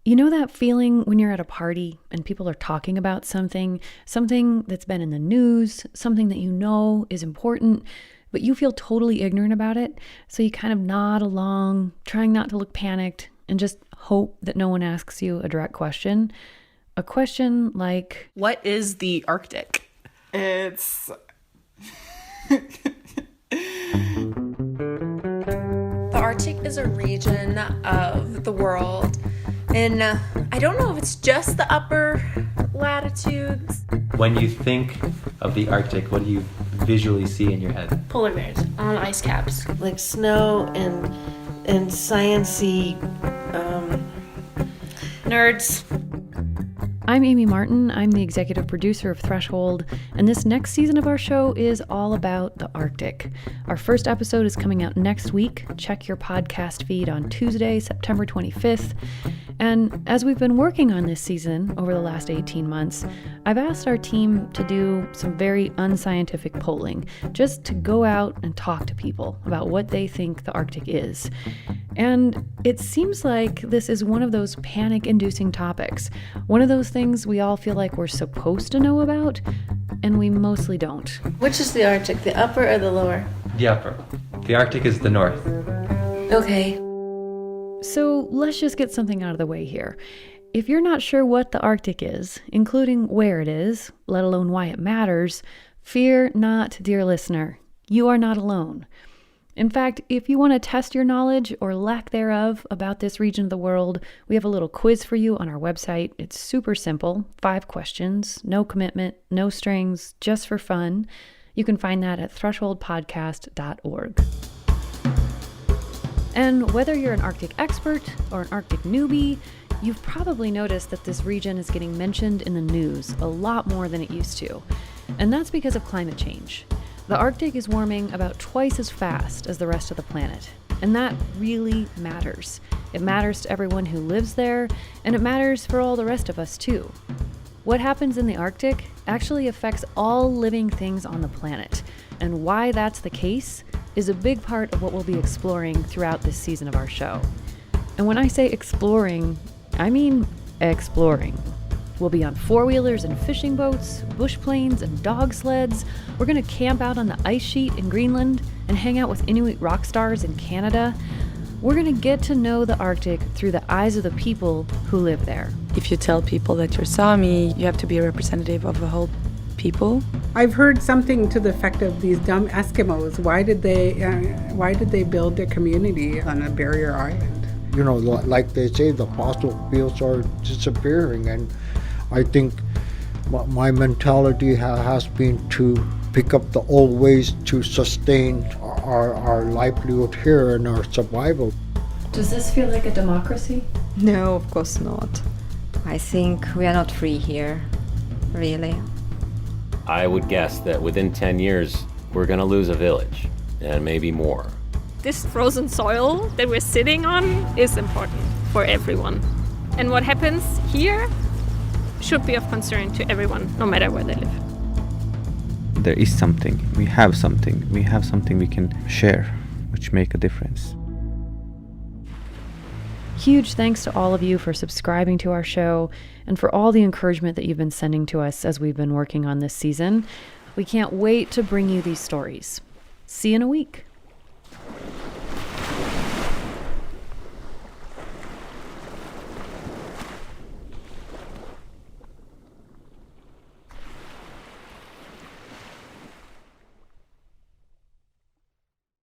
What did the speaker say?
You know that feeling when you're at a party and people are talking about something that's been in the news, something that you know is important, but you feel totally ignorant about it, so you kind of nod along, trying not to look panicked, and just hope that no one asks you a direct question? A question like, what is the Arctic? It's... The Arctic is a region of the world, and I don't know if it's just the upper latitudes. When you think of the Arctic, what do you visually see in your head? Polar bears on ice caps. Like snow and science-y nerds. I'm Amy Martin. I'm the executive producer of Threshold, and this next season of our show is all about the Arctic. Our first episode is coming out next week. Check your podcast feed on Tuesday, September 25th. And as we've been working on this season over the last 18 months, I've asked our team to do some very unscientific polling, just to go out and talk to people about what they think the Arctic is. And it seems like this is one of those panic-inducing topics, one of those things we all feel like we're supposed to know about, and we mostly don't. Which is the Arctic, the upper or the lower? The upper. The Arctic is the north. Okay. So let's just get something out of the way here. If you're not sure what the Arctic is, including where it is, let alone why it matters, fear not, dear listener. You are not alone. In fact, if you want to test your knowledge or lack thereof about this region of the world, we have a little quiz for you on our website. It's super simple, 5 questions, no commitment, no strings, just for fun. You can find that at thresholdpodcast.org. And whether you're an Arctic expert or an Arctic newbie, you've probably noticed that this region is getting mentioned in the news a lot more than it used to. And that's because of climate change. The Arctic is warming about twice as fast as the rest of the planet. And that really matters. It matters to everyone who lives there, and it matters for all the rest of us too. What happens in the Arctic actually affects all living things on the planet. And why that's the case is a big part of what we'll be exploring throughout this season of our show. And when I say exploring, I mean exploring. We'll be on 4-wheelers and fishing boats, bush planes and dog sleds. We're going to camp out on the ice sheet in Greenland and hang out with Inuit rock stars in Canada. We're going to get to know the Arctic through the eyes of the people who live there. If you tell people that you're Sami, you have to be a representative of the whole people. I've heard something to the effect of these dumb Eskimos. Why did they build their community on a barrier island? You know, like they say, the fossil fuels are disappearing, and I think my mentality has been to pick up the old ways to sustain our livelihood here and our survival. Does this feel like a democracy? No, of course not. I think we are not free here, really. I would guess that within 10 years, we're going to lose a village, and maybe more. This frozen soil that we're sitting on is important for everyone. And what happens here should be of concern to everyone, no matter where they live. There is something. We have something we can share, which make a difference. Huge thanks to all of you for subscribing to our show and for all the encouragement that you've been sending to us as we've been working on this season. We can't wait to bring you these stories. See you in a week.